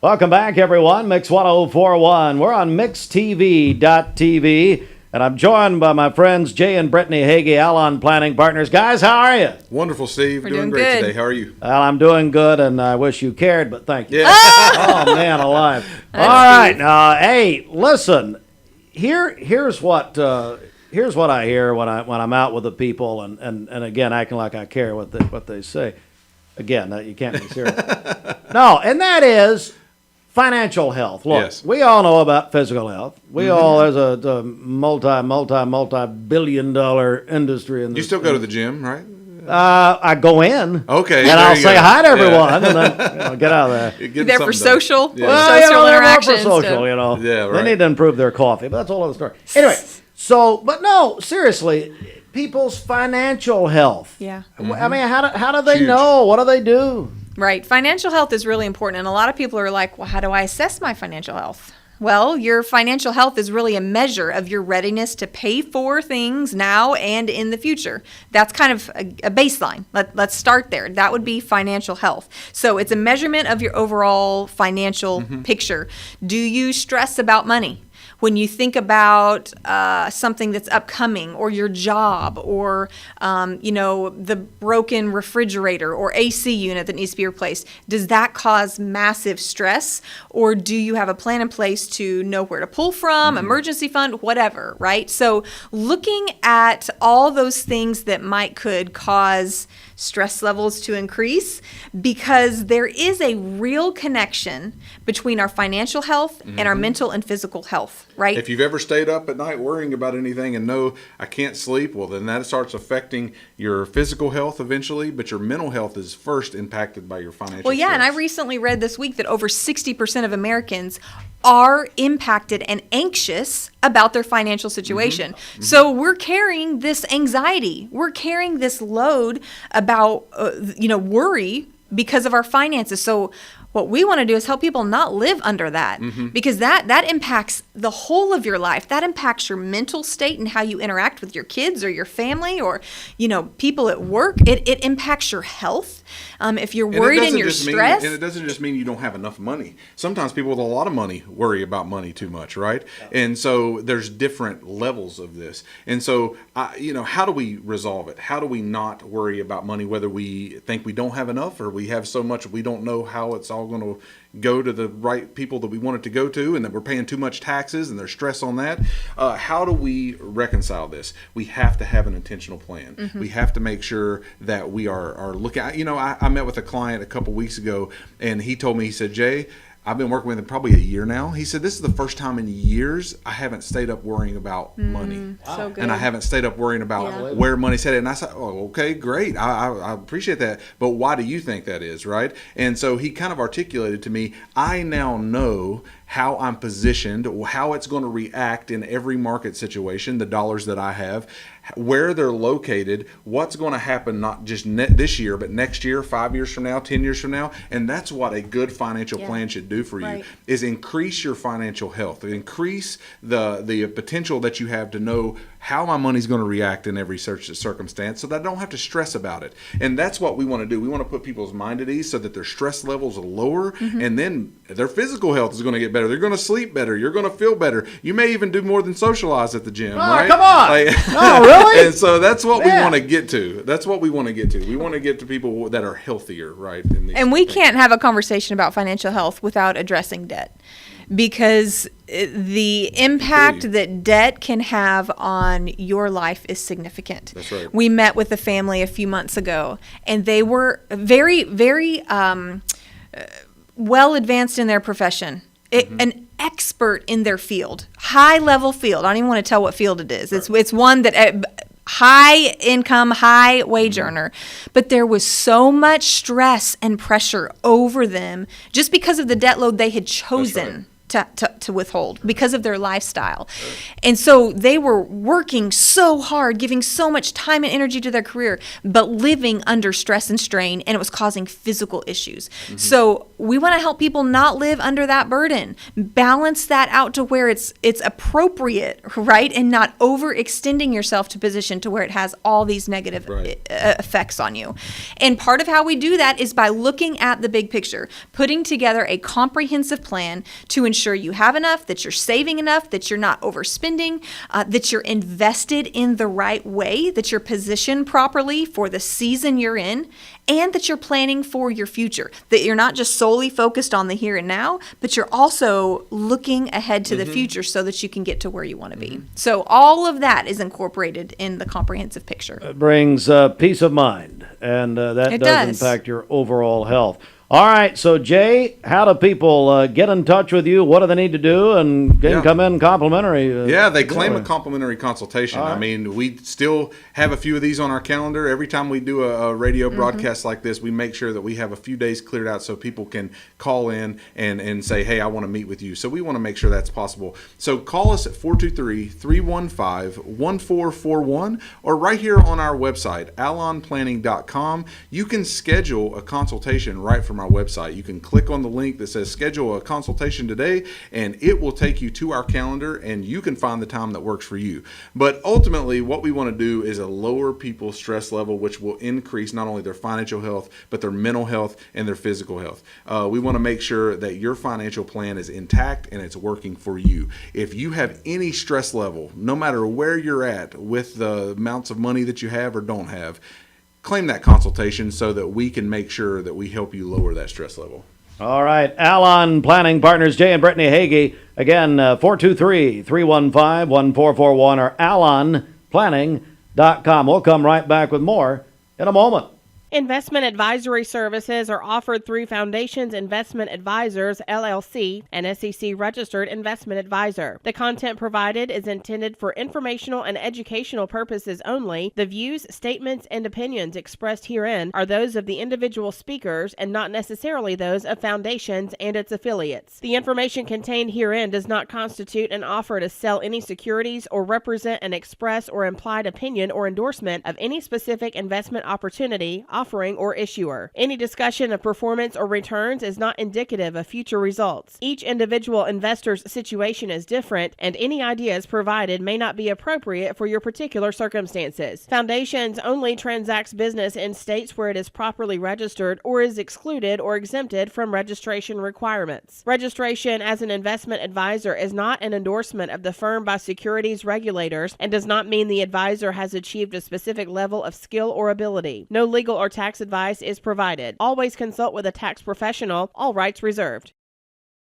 Welcome back, everyone. Mix 1041. We're on mixtv.tv, and I'm joined by my friends Jay and Brittany Hagee, Alon Planning Partners. Guys, how are you? Wonderful, Steve. We're Doing doing great good. today. How are you? Well, I'm doing good, and I wish you cared, but thank you. Yeah. Oh, man alive. All right. Hey, listen. Here's what I hear when I'm out with the people, and again, acting like I care what they say. Again, you can't be serious. No, and that is financial health. Look, Yes. we all know about physical health. There's a multi-billion-dollar industry in You this. still go to the gym, right? I go in. Okay, And there I'll you say go. hi to Yeah. everyone, and then get out of there. Get You're there for something done. social, Yeah. Well, social they're more interactions. for social, Yeah, They right. need to improve their coffee, but that's a whole other story. Anyway, but no, seriously, people's financial health. Yeah. I mean, how do they Huge. know? What do they do? Right. Financial health is really important. And a lot of people are like, well, how do I assess my financial health? Well, your financial health is really a measure of your readiness to pay for things now and in the future. That's kind of a baseline. Let's start there. That would be financial health. So it's a measurement of your overall financial picture. Do you stress about money? When you think about something that's upcoming, or your job, or the broken refrigerator or AC unit that needs to be replaced, does that cause massive stress, or do you have a plan in place to know where to pull from, emergency fund, whatever, right? So looking at all those things that could cause stress levels to increase, because there is a real connection between our financial health and our mental and physical health, right? If you've ever stayed up at night worrying about anything and know I can't sleep, well, then that starts affecting your physical health eventually, but your mental health is first impacted by your financial Well, yeah, and I stress. recently read this week that over 60% of Americans are impacted and anxious about their financial situation. So we're carrying this anxiety. We're carrying this load about, worry because of our finances. So what we want to do is help people not live under that, because that impacts the whole of your life. That impacts your mental state and how you interact with your kids or your family or, people at work. It impacts your health. If you're worried and you're stressed. And it doesn't just mean you don't have enough money. Sometimes people with a lot of money worry about money too much, right? And so there's different levels of this. And so, how do we resolve it? How do we not worry about money, whether we think we don't have enough or we have so much we don't know how it's all going to go to the right people that we want it to go to, and that we're paying too much taxes and there's stress on that? How do we reconcile this? We have to have an intentional plan. We have to make sure that we are looking at, I met with a client a couple weeks ago, and he told me, he said, Jay, I've been working with him probably a year now. He said, this is the first time in years I haven't stayed up worrying about money. So good. And I haven't stayed up worrying about where money's headed. And I said, oh, okay, great. I appreciate that. But why do you think that is, right? And so he kind of articulated to me, I now know how I'm positioned, how it's going to react in every market situation, the dollars that I have, where they're located, what's going to happen not just this year, but next year, 5 years from now, 10 years from now. And that's what a good financial plan should do for you, is increase your financial health, increase the potential that you have to know how my money's going to react in every circumstance, so that I don't have to stress about it. And that's what we want to do. We want to put people's mind at ease so that their stress levels are lower, and then their physical health is going to get better. They're going to sleep better. You're going to feel better. You may even do more than socialize at the gym, right? Come on. Oh, really? And so that's what we want to get to. That's what we want to get to. We want to get to people that are healthier, right? And we can't have a conversation about financial health without addressing debt, because the impact that debt can have on your life is significant. That's right. We met with a family a few months ago, and they were very, very well advanced in their profession. An expert in their field, high level field. I don't even want to tell what field it is. It's one that high income, high wage earner. But there was so much stress and pressure over them just because of the debt load they had chosen to withhold because of their lifestyle. And so they were working so hard, giving so much time and energy to their career, but living under stress and strain, and it was causing physical issues. So we want to help people not live under that burden. Balance that out to where it's appropriate, right? And not overextending yourself to position to where it has all these negative effects on you. And part of how we do that is by looking at the big picture, putting together a comprehensive plan to ensure you have enough, that you're saving enough, that you're not overspending, that you're invested in the right way, that you're positioned properly for the season you're in, and that you're planning for your future, that you're not just solely focused on the here and now, but you're also looking ahead to the future so that you can get to where you want to be. So all of that is incorporated in the comprehensive picture. It brings peace of mind, and that It does does. impact your overall health. All right, so Jay, how do people get in touch with you? What do they need to do? And can come in complimentary? Yeah, they claim a complimentary consultation. I mean, we still have a few of these on our calendar. Every time we do a radio broadcast like this, we make sure that we have a few days cleared out so people can call in and say, hey, I want to meet with you. So we want to make sure that's possible. So call us at 423-315-1441 or right here on our website, alonplanning.com. You can schedule a consultation right from our website. You can click on the link that says schedule a consultation today, and it will take you to our calendar, and you can find the time that works for you. But ultimately, what we want to do is lower people's stress level, which will increase not only their financial health, but their mental health and their physical health. We want to make sure that your financial plan is intact and it's working for you. If you have any stress level, no matter where you're at with the amounts of money that you have or don't have, claim that consultation so that we can make sure that we help you lower that stress level. All right, Alon Planning Partners, Jay and Brittany Hagee. Again, 423-315-1441 or alonplanning.com. We'll come right back with more in a moment. Investment advisory services are offered through Foundations Investment Advisors, LLC, an SEC-registered investment advisor. The content provided is intended for informational and educational purposes only. The views, statements, and opinions expressed herein are those of the individual speakers and not necessarily those of Foundations and its affiliates. The information contained herein does not constitute an offer to sell any securities or represent an express or implied opinion or endorsement of any specific investment opportunity, offering, or issuer. Any discussion of performance or returns is not indicative of future results. Each individual investor's situation is different, and any ideas provided may not be appropriate for your particular circumstances. Foundations only transacts business in states where it is properly registered or is excluded or exempted from registration requirements. Registration as an investment advisor is not an endorsement of the firm by securities regulators and does not mean the advisor has achieved a specific level of skill or ability. No legal or tax advice is provided. Always consult with a tax professional. All rights reserved.